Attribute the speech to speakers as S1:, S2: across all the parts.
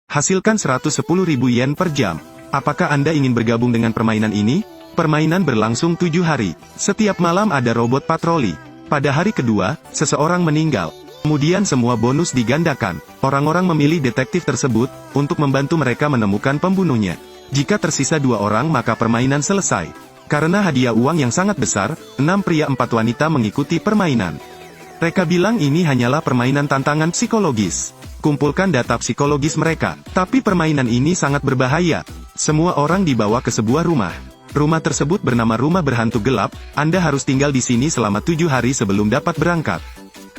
S1: Hasilkan 110.000 yen per jam. Apakah Anda ingin bergabung dengan permainan ini? Permainan berlangsung 7 hari. Setiap malam ada robot patroli. Pada hari kedua, seseorang meninggal. Kemudian semua bonus digandakan. Orang-orang memilih detektif tersebut, untuk membantu mereka menemukan pembunuhnya. Jika tersisa 2 orang maka permainan selesai. Karena hadiah uang yang sangat besar, 6 pria 4 wanita mengikuti permainan. Mereka bilang ini hanyalah permainan tantangan psikologis. Kumpulkan data psikologis mereka. Tapi permainan ini sangat berbahaya. Semua orang dibawa ke sebuah rumah. Rumah tersebut bernama rumah berhantu gelap. Anda harus tinggal di sini selama 7 hari sebelum dapat berangkat.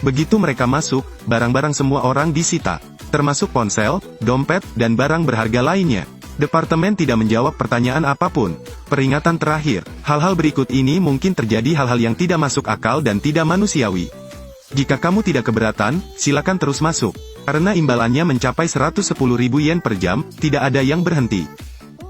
S1: Begitu mereka masuk, barang-barang semua orang disita, termasuk ponsel, dompet, dan barang berharga lainnya. Departemen tidak menjawab pertanyaan apapun. Peringatan terakhir, hal-hal berikut ini mungkin terjadi hal-hal yang tidak masuk akal dan tidak manusiawi. Jika kamu tidak keberatan, silakan terus masuk. Karena imbalannya mencapai 110.000 yen per jam, tidak ada yang berhenti.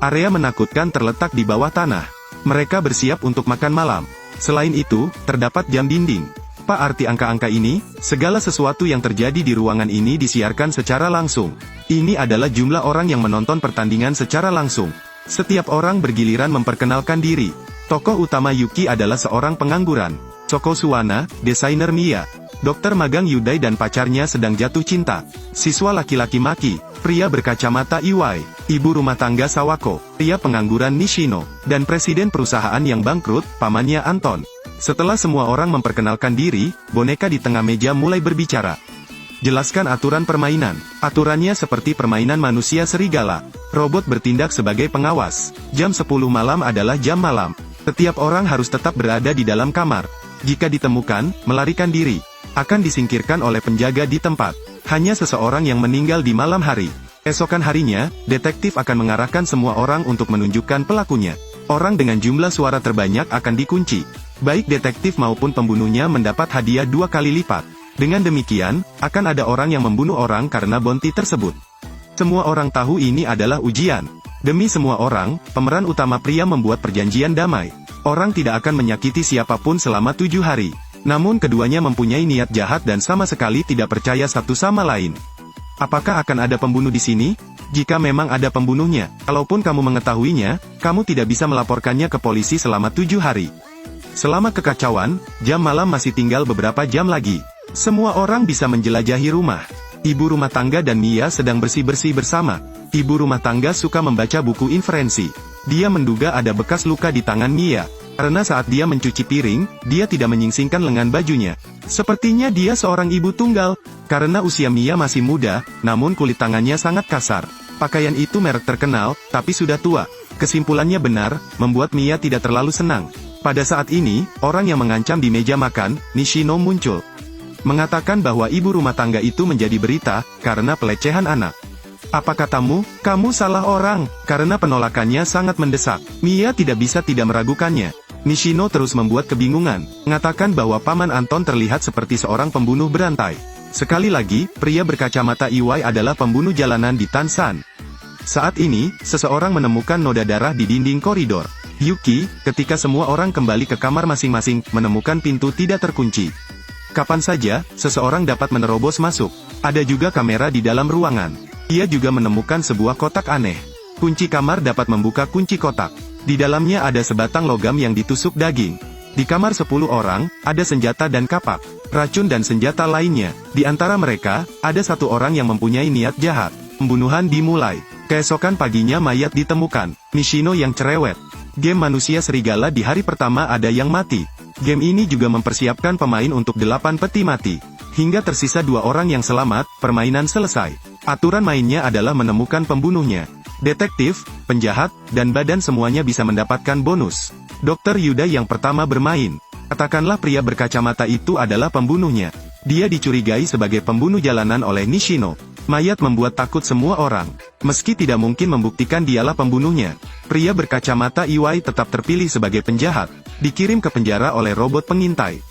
S1: Area menakutkan terletak di bawah tanah. Mereka bersiap untuk makan malam. Selain itu, terdapat jam dinding. Apa arti angka-angka ini? Segala sesuatu yang terjadi di ruangan ini disiarkan secara langsung. Ini adalah jumlah orang yang menonton pertandingan secara langsung. Setiap orang bergiliran memperkenalkan diri. Tokoh utama Yuki adalah seorang pengangguran. Choko Suwana, desainer Mia. Dokter magang Yudai dan pacarnya sedang jatuh cinta. Siswa laki-laki Maki, pria berkacamata Iwai. Ibu rumah tangga Sawako, pria pengangguran Nishino. Dan presiden perusahaan yang bangkrut, pamannya Anton. Setelah semua orang memperkenalkan diri, boneka di tengah meja mulai berbicara. Jelaskan aturan permainan. Aturannya seperti permainan manusia serigala. Robot bertindak sebagai pengawas. Jam 10 malam adalah jam malam. Setiap orang harus tetap berada di dalam kamar. Jika ditemukan, melarikan diri. Akan disingkirkan oleh penjaga di tempat. Hanya seseorang yang meninggal di malam hari. Esokan harinya, detektif akan mengarahkan semua orang untuk menunjukkan pelakunya. Orang dengan jumlah suara terbanyak akan dikunci. Baik detektif maupun pembunuhnya mendapat hadiah 2 kali lipat. Dengan demikian, akan ada orang yang membunuh orang karena bounty tersebut. Semua orang tahu ini adalah ujian. Demi semua orang, pemeran utama pria membuat perjanjian damai. Orang tidak akan menyakiti siapapun selama 7 hari. Namun keduanya mempunyai niat jahat dan sama sekali tidak percaya satu sama lain. Apakah akan ada pembunuh di sini? Jika memang ada pembunuhnya, kalaupun kamu mengetahuinya, kamu tidak bisa melaporkannya ke polisi selama 7 hari. Selama kekacauan, jam malam masih tinggal beberapa jam lagi. Semua orang bisa menjelajahi rumah. Ibu rumah tangga dan Mia sedang bersih-bersih bersama. Ibu rumah tangga suka membaca buku inferensi. Dia menduga ada bekas luka di tangan Mia. Karena saat dia mencuci piring, dia tidak menyingsingkan lengan bajunya. Sepertinya dia seorang ibu tunggal. Karena usia Mia masih muda, namun kulit tangannya sangat kasar. Pakaian itu merek terkenal, tapi sudah tua. Kesimpulannya benar, membuat Mia tidak terlalu senang. Pada saat ini, orang yang mengancam di meja makan, Nishino muncul. Mengatakan bahwa ibu rumah tangga itu menjadi berita, karena pelecehan anak. Apa katamu? Kamu salah orang, karena penolakannya sangat mendesak. Mia tidak bisa tidak meragukannya. Nishino terus membuat kebingungan, mengatakan bahwa paman Anton terlihat seperti seorang pembunuh berantai. Sekali lagi, pria berkacamata Iwai adalah pembunuh jalanan di Tansan. Saat ini, seseorang menemukan noda darah di dinding koridor. Yuki, ketika semua orang kembali ke kamar masing-masing, menemukan pintu tidak terkunci. Kapan saja, seseorang dapat menerobos masuk. Ada juga kamera di dalam ruangan. Ia juga menemukan sebuah kotak aneh. Kunci kamar dapat membuka kunci kotak. Di dalamnya ada sebatang logam yang ditusuk daging. Di kamar 10 orang, ada senjata dan kapak, racun dan senjata lainnya. Di antara mereka, ada 1 orang yang mempunyai niat jahat. Pembunuhan dimulai. Keesokan paginya mayat ditemukan. Nishino yang cerewet. Game manusia serigala di hari pertama ada yang mati. Game ini juga mempersiapkan pemain untuk 8 peti mati. Hingga tersisa 2 orang yang selamat, permainan selesai. Aturan mainnya adalah menemukan pembunuhnya. Detektif, penjahat, dan badan semuanya bisa mendapatkan bonus. Dokter Yuda yang pertama bermain. Katakanlah pria berkacamata itu adalah pembunuhnya. Dia dicurigai sebagai pembunuh jalanan oleh Nishino. Mayat membuat takut semua orang. Meski tidak mungkin membuktikan dialah pembunuhnya, pria berkacamata Iwai tetap terpilih sebagai penjahat, dikirim ke penjara oleh robot pengintai.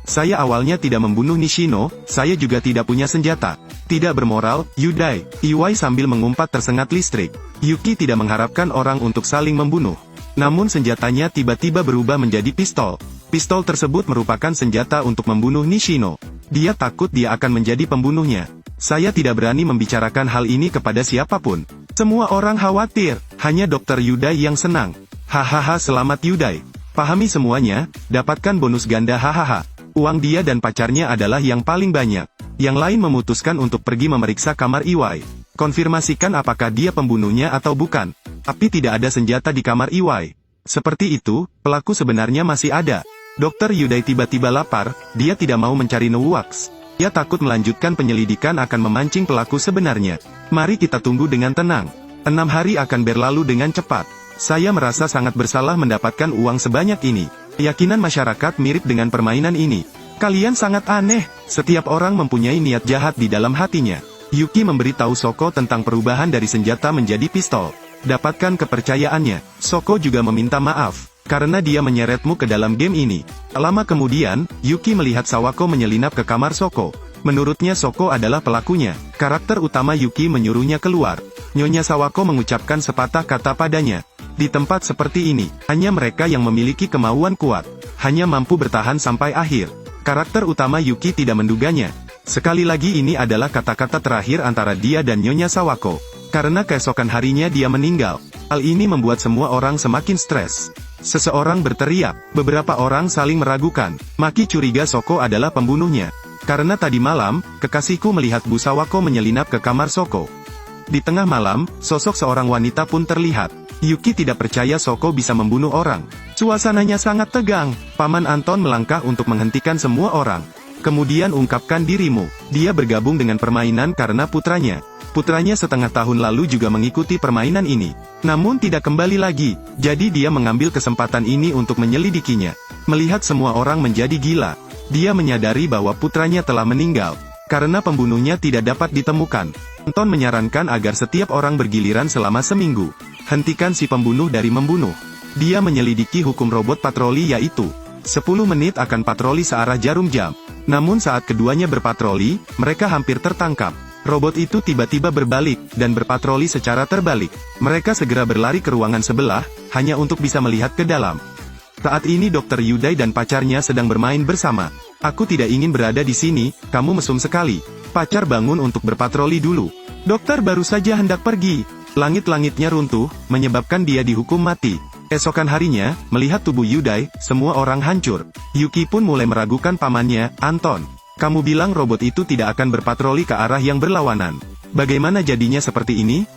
S1: Saya awalnya tidak membunuh Nishino, saya juga tidak punya senjata. Tidak bermoral, Yudai, Iwai sambil mengumpat tersengat listrik. Yuki tidak mengharapkan orang untuk saling membunuh. Namun senjatanya tiba-tiba berubah menjadi pistol. Pistol tersebut merupakan senjata untuk membunuh Nishino. Dia takut dia akan menjadi pembunuhnya. Saya tidak berani membicarakan hal ini kepada siapapun. Semua orang khawatir, hanya Dr. Yudai yang senang. Hahaha, selamat Yudai. Pahami semuanya, dapatkan bonus ganda hahaha. Uang dia dan pacarnya adalah yang paling banyak. Yang lain memutuskan untuk pergi memeriksa kamar Iwai. Konfirmasikan apakah dia pembunuhnya atau bukan. Tapi tidak ada senjata di kamar Iwai. Seperti itu, pelaku sebenarnya masih ada. Dr. Yudai tiba-tiba lapar, dia tidak mau mencari Nuwax. Dia takut melanjutkan penyelidikan akan memancing pelaku sebenarnya. Mari kita tunggu dengan tenang. 6 hari akan berlalu dengan cepat. Saya merasa sangat bersalah mendapatkan uang sebanyak ini. Keyakinan masyarakat mirip dengan permainan ini. Kalian sangat aneh. Setiap orang mempunyai niat jahat di dalam hatinya. Yuki memberitahu Soko tentang perubahan dari senjata menjadi pistol. Dapatkan kepercayaannya. Soko juga meminta maaf karena dia menyeretmu ke dalam game ini. Lama kemudian, Yuki melihat Sawako menyelinap ke kamar Soko. Menurutnya Soko adalah pelakunya. Karakter utama Yuki menyuruhnya keluar. Nyonya Sawako mengucapkan sepatah kata padanya. Di tempat seperti ini, hanya mereka yang memiliki kemauan kuat. Hanya mampu bertahan sampai akhir. Karakter utama Yuki tidak menduganya. Sekali lagi ini adalah kata-kata terakhir antara dia dan Nyonya Sawako. Karena keesokan harinya dia meninggal. Hal ini membuat semua orang semakin stres. Seseorang berteriak, beberapa orang saling meragukan. Maki curiga Soko adalah pembunuhnya. Karena tadi malam, kekasihku melihat Bu Sawako menyelinap ke kamar Soko. Di tengah malam, sosok seorang wanita pun terlihat. Yuki tidak percaya Soko bisa membunuh orang. Suasananya sangat tegang. Paman Anton melangkah untuk menghentikan semua orang. Kemudian ungkapkan dirimu. Dia bergabung dengan permainan karena putranya. Putranya setengah tahun lalu juga mengikuti permainan ini. Namun tidak kembali lagi. Jadi dia mengambil kesempatan ini untuk menyelidikinya. Melihat semua orang menjadi gila. Dia menyadari bahwa putranya telah meninggal. Karena pembunuhnya tidak dapat ditemukan. Anton menyarankan agar setiap orang bergiliran selama seminggu. Hentikan si pembunuh dari membunuh. Dia menyelidiki hukum robot patroli yaitu 10 menit akan patroli searah jarum jam. Namun saat keduanya berpatroli, mereka hampir tertangkap. Robot itu tiba-tiba berbalik, dan berpatroli secara terbalik. Mereka segera berlari ke ruangan sebelah, hanya untuk bisa melihat ke dalam. Saat ini Dr. Yudai dan pacarnya sedang bermain bersama. Aku tidak ingin berada di sini, kamu mesum sekali. Pacar bangun untuk berpatroli dulu. Dokter baru saja hendak pergi. Langit-langitnya runtuh, menyebabkan dia dihukum mati. Esokan harinya, melihat tubuh Yudai, semua orang hancur. Yuki pun mulai meragukan pamannya, Anton. Kamu bilang robot itu tidak akan berpatroli ke arah yang berlawanan. Bagaimana jadinya seperti ini?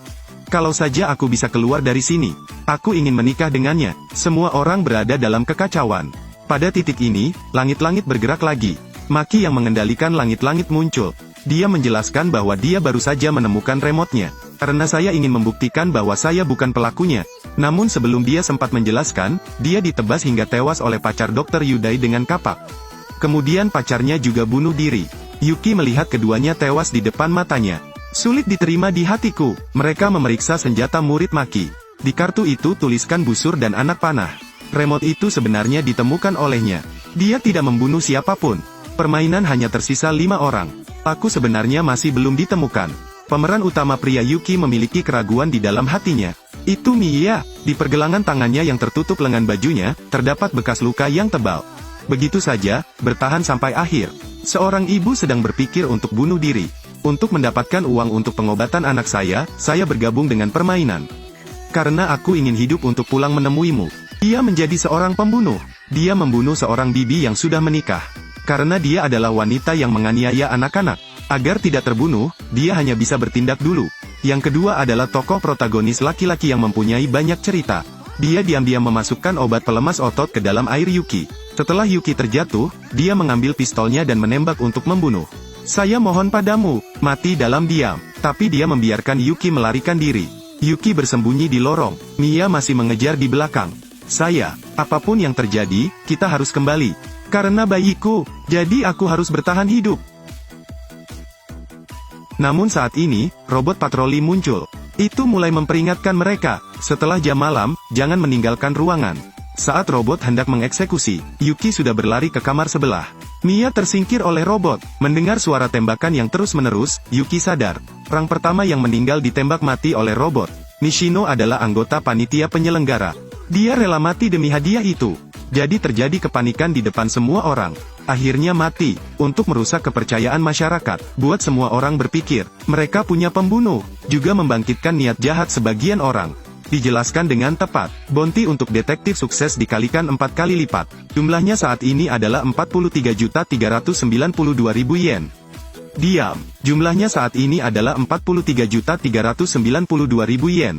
S1: Kalau saja aku bisa keluar dari sini. Aku ingin menikah dengannya. Semua orang berada dalam kekacauan. Pada titik ini, langit-langit bergerak lagi. Maki yang mengendalikan langit-langit muncul. Dia menjelaskan bahwa dia baru saja menemukan remote-nya. Karena saya ingin membuktikan bahwa saya bukan pelakunya. Namun sebelum dia sempat menjelaskan, dia ditebas hingga tewas oleh pacar Dr. Yudai dengan kapak. Kemudian pacarnya juga bunuh diri. Yuki melihat keduanya tewas di depan matanya. Sulit diterima di hatiku. Mereka memeriksa senjata murid Maki. Di kartu itu tuliskan busur dan anak panah. Remote itu sebenarnya ditemukan olehnya. Dia tidak membunuh siapapun. Permainan hanya tersisa 5 orang. Aku sebenarnya masih belum ditemukan. Pemeran utama pria Yuki memiliki keraguan di dalam hatinya. Itu Miya. Di pergelangan tangannya yang tertutup lengan bajunya, terdapat bekas luka yang tebal. Begitu saja, bertahan sampai akhir. Seorang ibu sedang berpikir untuk bunuh diri. Untuk mendapatkan uang untuk pengobatan anak saya bergabung dengan permainan. Karena aku ingin hidup untuk pulang menemuimu. Dia menjadi seorang pembunuh. Dia membunuh seorang bibi yang sudah menikah. Karena dia adalah wanita yang menganiaya anak-anak. Agar tidak terbunuh, dia hanya bisa bertindak dulu. Yang kedua adalah tokoh protagonis laki-laki yang mempunyai banyak cerita. Dia diam-diam memasukkan obat pelemas otot ke dalam air Yuki. Setelah Yuki terjatuh, dia mengambil pistolnya dan menembak untuk membunuh. Saya mohon padamu, mati dalam diam. Tapi dia membiarkan Yuki melarikan diri. Yuki bersembunyi di lorong. Mia masih mengejar di belakang. Apapun yang terjadi, kita harus kembali. Karena bayiku, jadi aku harus bertahan hidup. Namun saat ini, robot patroli muncul. Itu mulai memperingatkan mereka, setelah jam malam, jangan meninggalkan ruangan. Saat robot hendak mengeksekusi, Yuki sudah berlari ke kamar sebelah. Mia tersingkir oleh robot. Mendengar suara tembakan yang terus-menerus, Yuki sadar. Orang pertama yang meninggal ditembak mati oleh robot. Nishino adalah anggota panitia penyelenggara. Dia rela mati demi hadiah itu. Jadi terjadi kepanikan di depan semua orang. akhirnya mati, untuk merusak kepercayaan masyarakat, buat semua orang berpikir, mereka punya pembunuh, juga membangkitkan niat jahat sebagian orang. Dijelaskan dengan tepat, bounty untuk detektif sukses dikalikan 4 kali lipat. Jumlahnya saat ini adalah 43.392.000 yen. Diam, jumlahnya saat ini adalah 43.392.000 yen.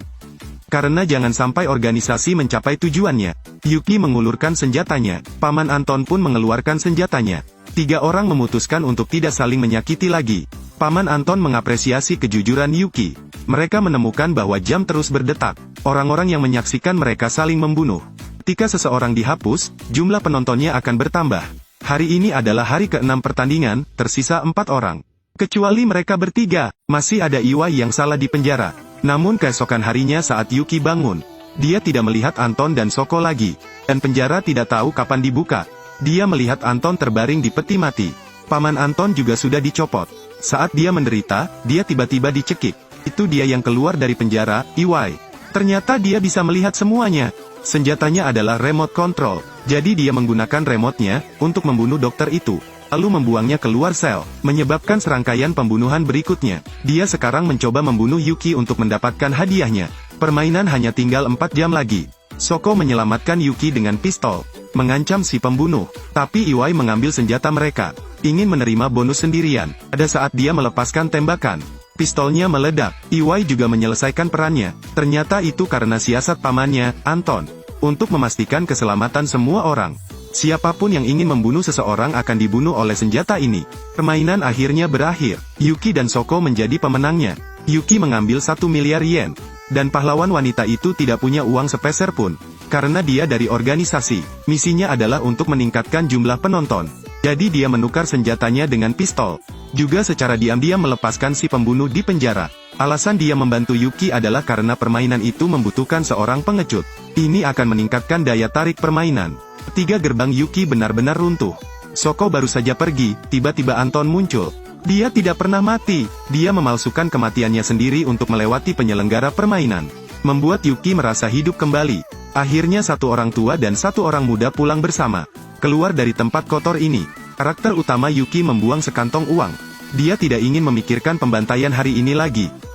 S1: Karena jangan sampai organisasi mencapai tujuannya, Yuki mengulurkan senjatanya, Paman Anton pun mengeluarkan senjatanya. 3 orang memutuskan untuk tidak saling menyakiti lagi. Paman Anton mengapresiasi kejujuran Yuki. Mereka menemukan bahwa jam terus berdetak. Orang-orang yang menyaksikan mereka saling membunuh. Ketika seseorang dihapus, jumlah penontonnya akan bertambah. Hari ini adalah hari ke-6 pertandingan, tersisa 4 orang. Kecuali mereka bertiga, masih ada Iwai yang salah di penjara. Namun keesokan harinya saat Yuki bangun, dia tidak melihat Anton dan Soko lagi, dan penjara tidak tahu kapan dibuka. Dia melihat Anton terbaring di peti mati. Paman Anton juga sudah dicopot. Saat dia menderita, dia tiba-tiba dicekik. Itu dia yang keluar dari penjara, Iwai. Ternyata dia bisa melihat semuanya. Senjatanya adalah remote control, jadi dia menggunakan remote-nya untuk membunuh dokter itu, lalu membuangnya keluar sel, menyebabkan serangkaian pembunuhan berikutnya. Dia sekarang mencoba membunuh Yuki untuk mendapatkan hadiahnya. Permainan hanya tinggal 4 jam lagi. Soko menyelamatkan Yuki dengan pistol, mengancam si pembunuh, tapi Iwai mengambil senjata mereka, ingin menerima bonus sendirian. Pada saat dia melepaskan tembakan, pistolnya meledak. Iwai juga menyelesaikan perannya. Ternyata itu karena siasat pamannya, Anton, untuk memastikan keselamatan semua orang. Siapapun yang ingin membunuh seseorang akan dibunuh oleh senjata ini. Permainan akhirnya berakhir. Yuki dan Soko menjadi pemenangnya. Yuki mengambil 1 miliar yen. Dan pahlawan wanita itu tidak punya uang sepeser pun. Karena dia dari organisasi. Misinya adalah untuk meningkatkan jumlah penonton. Jadi dia menukar senjatanya dengan pistol. Juga secara diam-diam melepaskan si pembunuh di penjara. Alasan dia membantu Yuki adalah karena permainan itu membutuhkan seorang pengecut. Ini akan meningkatkan daya tarik permainan. 3 gerbang Yuki benar-benar runtuh. Soko baru saja pergi, tiba-tiba Anton muncul. Dia tidak pernah mati, dia memalsukan kematiannya sendiri untuk melewati penyelenggara permainan. Membuat Yuki merasa hidup kembali. Akhirnya 1 orang tua dan 1 orang muda pulang bersama. Keluar dari tempat kotor ini, karakter utama Yuki membuang sekantong uang. Dia tidak ingin memikirkan pembantaian hari ini lagi.